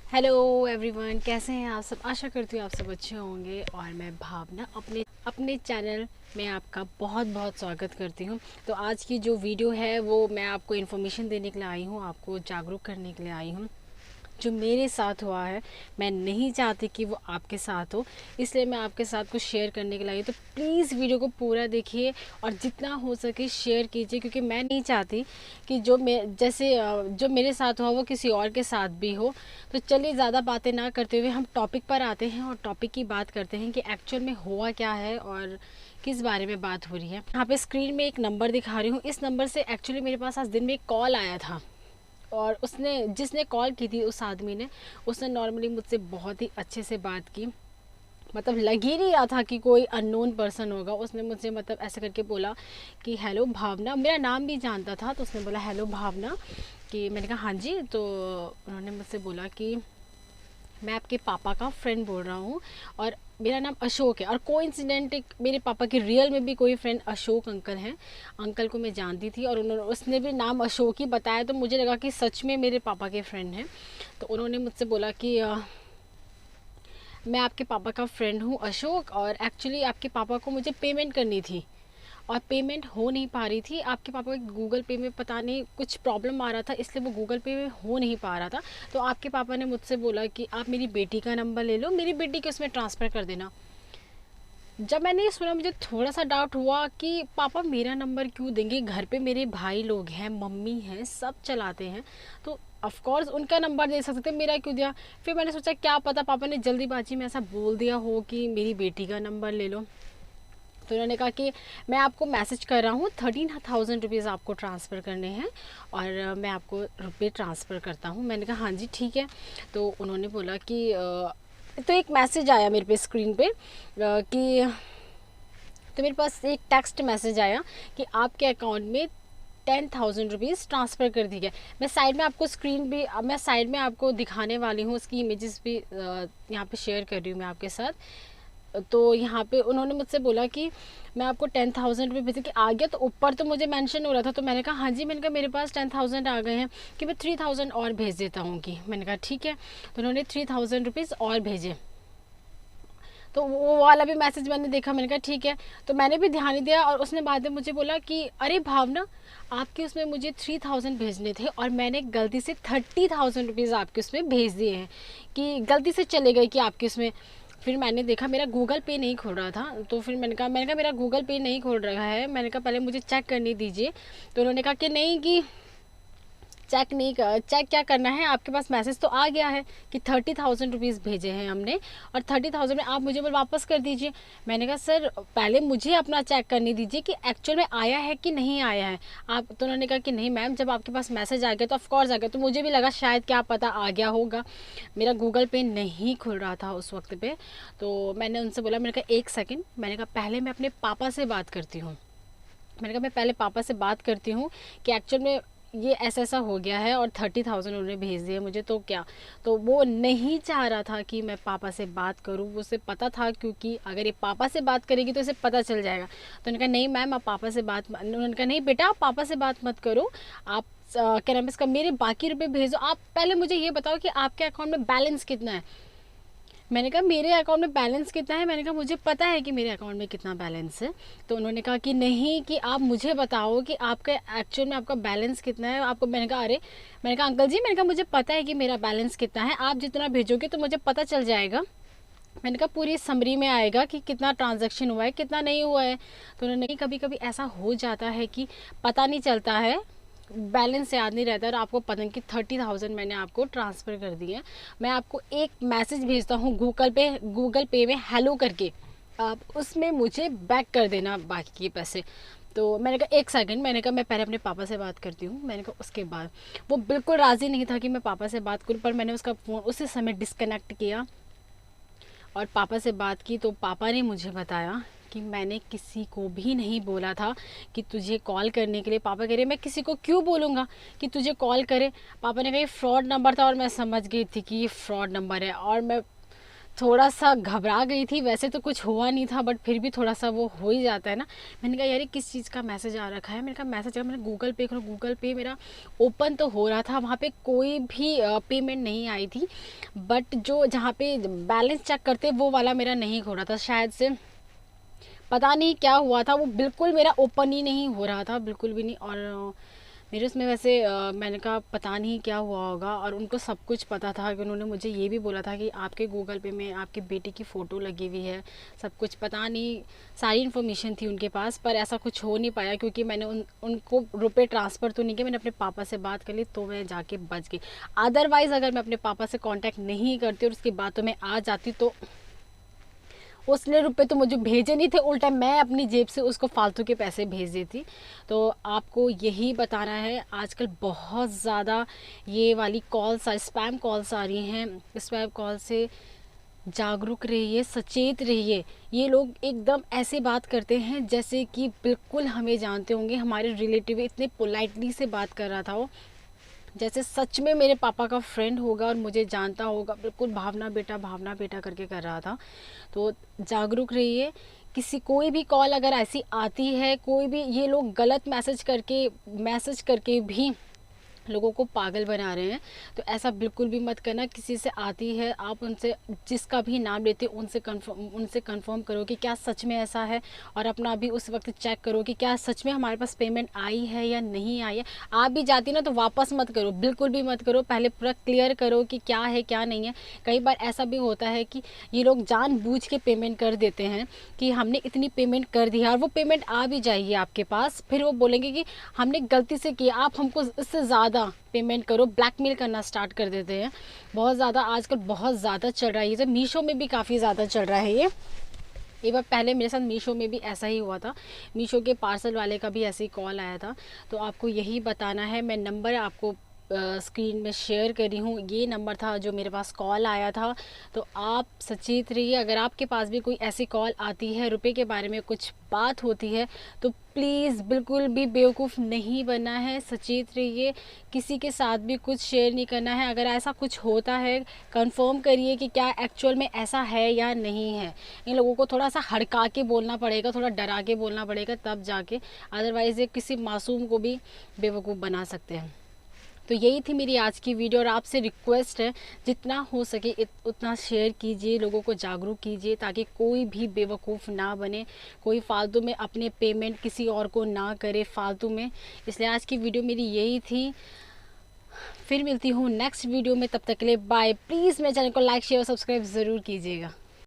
Hello everyone, कैसे हैं आप सब। आशा करती हूँ आप सब अच्छे होंगे। और मैं भावना अपने अपने चैनल में आपका बहुत बहुत स्वागत करती हूँ। तो आज की जो वीडियो है वो मैं आपको इन्फॉर्मेशन देने के लिए आई हूँ, आपको जागरूक करने के लिए आई हूँ। जो मेरे साथ हुआ है, मैं नहीं चाहती कि वो आपके साथ हो, इसलिए मैं आपके साथ कुछ शेयर करने के लिए आई हूँ। तो प्लीज़ वीडियो को पूरा देखिए और जितना हो सके शेयर कीजिए, क्योंकि मैं नहीं चाहती कि जो मेरे साथ हुआ वो किसी और के साथ भी हो। तो चलिए ज़्यादा बातें ना करते हुए हम टॉपिक पर आते हैं और टॉपिक की बात करते हैं कि एक्चुअल में हुआ क्या है और किस बारे में बात हो रही है। यहाँ पे स्क्रीन में एक नंबर दिखा रही हूँ। इस नंबर से एक्चुअली मेरे पास आज दिन में एक कॉल आया था और उसने जिसने कॉल की थी उस आदमी ने, उसने नॉर्मली मुझसे बहुत ही अच्छे से बात की। मतलब लग ही नहीं रहा था कि कोई अननोन पर्सन होगा। उसने मुझसे मतलब ऐसे करके बोला कि हेलो भावना, मेरा नाम भी जानता था। तो उसने बोला हेलो भावना, कि मैंने कहा हाँ जी। तो उन्होंने मुझसे बोला कि मैं आपके पापा का फ्रेंड बोल रहा हूँ और मेरा नाम अशोक है। और कोइंसिडेंट मेरे पापा के रियल में भी कोई फ्रेंड अशोक अंकल हैं। अंकल को मैं जानती थी और उसने भी नाम अशोक ही बताया, तो मुझे लगा कि सच में मेरे पापा के फ्रेंड हैं। तो उन्होंने मुझसे बोला कि मैं आपके पापा का फ्रेंड हूँ अशोक, और एक्चुअली आपके पापा को मुझे पेमेंट करनी थी और पेमेंट हो नहीं पा रही थी। आपके पापा के गूगल पे में पता नहीं कुछ प्रॉब्लम आ रहा था, इसलिए वो गूगल पे में हो नहीं पा रहा था। तो आपके पापा ने मुझसे बोला कि आप मेरी बेटी का नंबर ले लो, मेरी बेटी को उसमें ट्रांसफ़र कर देना। जब मैंने ये सुना मुझे थोड़ा सा डाउट हुआ कि पापा मेरा नंबर क्यों देंगे, घर पे मेरे भाई लोग हैं, मम्मी हैं, सब चलाते हैं, तो ऑफ कोर्स उनका नंबर दे सकते थे, मेरा क्यों दिया। फिर मैंने सोचा क्या पता पापा ने जल्दीबाजी में ऐसा बोल दिया हो कि मेरी बेटी का नंबर ले लो। तो उन्होंने कहा कि मैं आपको मैसेज कर रहा हूँ, 13,000 रुपीज़ आपको ट्रांसफ़र करने हैं और मैं आपको रुपये ट्रांसफ़र करता हूँ। मैंने कहा हाँ जी ठीक है। तो उन्होंने बोला कि तो एक मैसेज आया मेरे पे स्क्रीन पे कि तो मेरे पास एक टेक्स्ट मैसेज आया कि आपके अकाउंट में 10,000 रुपीज़ ट्रांसफ़र कर दी गया। मैं साइड में आपको स्क्रीन भी मैं साइड में आपको दिखाने वाली हूँ, उसकी इमेजेस भी यहाँ पे शेयर कर रही हूँ मैं आपके साथ। तो यहाँ पे उन्होंने मुझसे बोला कि मैं आपको 10,000 रुपये भेज कि आ गया। तो ऊपर तो मुझे मेंशन हो रहा था, तो मैंने कहा हाँ जी। मैंने कहा मेरे पास 10,000 आ गए हैं, कि मैं 3,000 और भेज देता हूँ कि। मैंने कहा ठीक है। तो उन्होंने 3,000 रुपीज़ और भेजे। तो वो वाला भी मैसेज मैंने देखा, मैंने कहा ठीक है। तो मैंने भी ध्यान नहीं दिया और उसने बाद में मुझे बोला कि अरे भावना, आपके उसमें मुझे 3,000 भेजने थे और मैंने गलती से 30,000 रुपीज़ आपके उसमें भेज दिए हैं, कि गलती से चले गए कि आपके उसमें। फिर मैंने देखा मेरा गूगल पे नहीं खुल रहा था, तो फिर मैंने कहा मेरा गूगल पे नहीं खुल रहा है। मैंने कहा पहले मुझे चेक करने दीजिए। तो उन्होंने कहा कि नहीं, कि चेक क्या करना है, आपके पास मैसेज तो आ गया है कि 30,000 रुपीज़ भेजे हैं हमने और 30,000 में आप मुझे बिल वापस कर दीजिए। मैंने कहा सर पहले मुझे अपना चेक करने दीजिए कि एक्चुअल में आया है कि नहीं आया है आप। तो उन्होंने कहा कि नहीं मैम, जब आपके पास मैसेज आ गया तो ऑफकोर्स आ गया। तो मुझे भी लगा शायद क्या पता आ गया होगा। मेरा गूगल पे नहीं खुल रहा था उस वक्त पे। तो मैंने उनसे बोला, मैंने कहा एक सेकेंड, मैंने कहा पहले मैं अपने पापा से बात करती हूँ। मैंने कहा मैं पहले पापा से बात करती हूँ कि एक्चुअल में ये ऐसा ऐसा हो गया है और 30,000 उन्होंने भेज दिए मुझे, तो क्या। तो वो नहीं चाह रहा था कि मैं पापा से बात करूँ, उसे पता था क्योंकि अगर ये पापा से बात करेगी तो इसे पता चल जाएगा। तो उन्होंने कहा नहीं मैम, आप पापा से बात, उन्होंने कहा नहीं बेटा, आप पापा से बात मत करो, आप क्या नाम इसका, मेरे बाकी रुपये भेजो। आप पहले मुझे ये बताओ कि आपके अकाउंट में बैलेंस कितना है। मैंने कहा मेरे अकाउंट में बैलेंस कितना है। मैंने कहा मुझे पता है कि मेरे अकाउंट में कितना बैलेंस है। तो उन्होंने कहा कि नहीं, कि आप मुझे बताओ कि आपका एक्चुअल में आपका बैलेंस कितना है आपको। मैंने कहा अरे, मैंने कहा अंकल जी, मैंने कहा मुझे पता है कि मेरा बैलेंस कितना है, आप जितना भेजोगे तो मुझे पता चल जाएगा। मैंने कहा पूरी समरी में आएगा कि कितना ट्रांजैक्शन हुआ है, कितना नहीं हुआ है। तो उन्होंने कहा कभी कभी ऐसा हो जाता है कि पता नहीं चलता है, बैलेंस याद नहीं रहता और आपको पता नहीं कि 30,000 मैंने आपको ट्रांसफ़र कर दिए। मैं आपको एक मैसेज भेजता हूँ गूगल पे में हेलो करके, आप उसमें मुझे बैक कर देना बाकी के पैसे। तो मैंने कहा एक सेकंड, मैंने कहा मैं पहले अपने पापा से बात करती हूँ। मैंने कहा उसके बाद वो बिल्कुल राज़ी नहीं था कि मैं पापा से बात करूँ, पर मैंने उसका फ़ोन उसी समय डिस्कनेक्ट किया और पापा से बात की। तो पापा ने मुझे बताया कि मैंने किसी को भी नहीं बोला था कि तुझे कॉल करने के लिए। पापा कह रहे मैं किसी को क्यों बोलूँगा कि तुझे कॉल करे। पापा ने कहा ये फ्रॉड नंबर था और मैं समझ गई थी कि ये फ्रॉड नंबर है। और मैं थोड़ा सा घबरा गई थी। वैसे तो कुछ हुआ नहीं था बट फिर भी थोड़ा सा वो हो ही जाता है ना। मैंने कहा यार ये किस चीज़ का मैसेज आ रखा है। मैंने कहा मैसेज मैंने गूगल पे करो, गूगल पे मेरा ओपन तो हो रहा था, वहाँ पे कोई भी पेमेंट नहीं आई थी, बट जो जहाँ पे बैलेंस चेक करते वो वाला मेरा नहीं हो रहा था। शायद से पता नहीं क्या हुआ था, वो बिल्कुल मेरा ओपन ही नहीं हो रहा था, बिल्कुल भी नहीं। और मेरे उसमें वैसे मैंने कहा पता नहीं क्या हुआ होगा, और उनको सब कुछ पता था कि उन्होंने मुझे ये भी बोला था कि आपके गूगल पे में आपकी बेटी की फ़ोटो लगी हुई है, सब कुछ पता नहीं, सारी इन्फॉर्मेशन थी उनके पास, पर ऐसा कुछ हो नहीं पाया क्योंकि मैंने उनको रुपए ट्रांसफ़र तो नहीं किए। मैंने अपने पापा से बात कर ली तो मैं जाके बच गई। अदरवाइज़ अगर मैं अपने पापा से कॉन्टैक्ट नहीं करती और उसके बाद तो मैं आ जाती तो उसने रुपए तो मुझे भेजे नहीं थे, उल्टा मैं अपनी जेब से उसको फालतू के पैसे भेज देती। तो आपको यही बताना है, आजकल बहुत ज़्यादा ये वाली कॉल्स, स्पैम कॉल्स आ रही हैं। स्पैम कॉल से जागरूक रहिए, सचेत रहिए। ये लोग एकदम ऐसे बात करते हैं जैसे कि बिल्कुल हमें जानते होंगे। हमारे रिलेटिव इतने पोलाइटली से बात कर रहा था वो, जैसे सच में मेरे पापा का फ्रेंड होगा और मुझे जानता होगा। बिल्कुल भावना बेटा करके कर रहा था। तो जागरूक रहिए। कोई भी कॉल अगर ऐसी आती है, कोई भी ये लोग गलत मैसेज करके भी लोगों को पागल बना रहे हैं, तो ऐसा बिल्कुल भी मत करना। किसी से आती है, आप उनसे जिसका भी नाम लेते उनसे कंफर्म करो कि क्या सच में ऐसा है, और अपना भी उस वक्त चेक करो कि क्या सच में हमारे पास पेमेंट आई है या नहीं आई है। आप भी जाती ना तो वापस मत करो, बिल्कुल भी मत करो, पहले पूरा क्लियर करो कि क्या है क्या नहीं है। कई बार ऐसा भी होता है कि ये लोग जानबूझ के पेमेंट कर देते हैं कि हमने इतनी पेमेंट कर दी है, और वो पेमेंट आ भी जाएगी आपके पास, फिर वो बोलेंगे कि हमने गलती से किया, आप हमको इससे ज़्यादा पेमेंट करो, ब्लैकमेल करना स्टार्ट कर देते हैं। बहुत ज़्यादा आजकल बहुत ज़्यादा चल रहा है ये। मीशो में भी काफ़ी ज़्यादा चल रहा है ये। एक बार पहले मेरे साथ मीशो में भी ऐसा ही हुआ था। मीशो के पार्सल वाले का भी ऐसे ही कॉल आया था। तो आपको यही बताना है, मैं नंबर आपको स्क्रीन में शेयर करी हूँ, ये नंबर था जो मेरे पास कॉल आया था। तो आप सचेत रहिए। अगर आपके पास भी कोई ऐसी कॉल आती है, रुपए के बारे में कुछ बात होती है, तो प्लीज़ बिल्कुल भी बेवकूफ़ नहीं बनना है, सचेत रहिए। किसी के साथ भी कुछ शेयर नहीं करना है। अगर ऐसा कुछ होता है, कंफर्म करिए कि क्या एक्चुअल में ऐसा है या नहीं है। इन लोगों को थोड़ा सा हड़का के बोलना पड़ेगा, थोड़ा डरा के बोलना पड़ेगा, तब जाके, अदरवाइज़ ये किसी मासूम को भी बेवकूफ़ बना सकते हैं। तो यही थी मेरी आज की वीडियो, और आपसे रिक्वेस्ट है जितना हो सके उतना शेयर कीजिए, लोगों को जागरूक कीजिए, ताकि कोई भी बेवकूफ़ ना बने, कोई फालतू में अपने पेमेंट किसी और को ना करे फालतू में। इसलिए आज की वीडियो मेरी यही थी। फिर मिलती हूँ नेक्स्ट वीडियो में, तब तक के लिए बाय। प्लीज़ मेरे चैनल को लाइक शेयर और सब्सक्राइब ज़रूर कीजिएगा।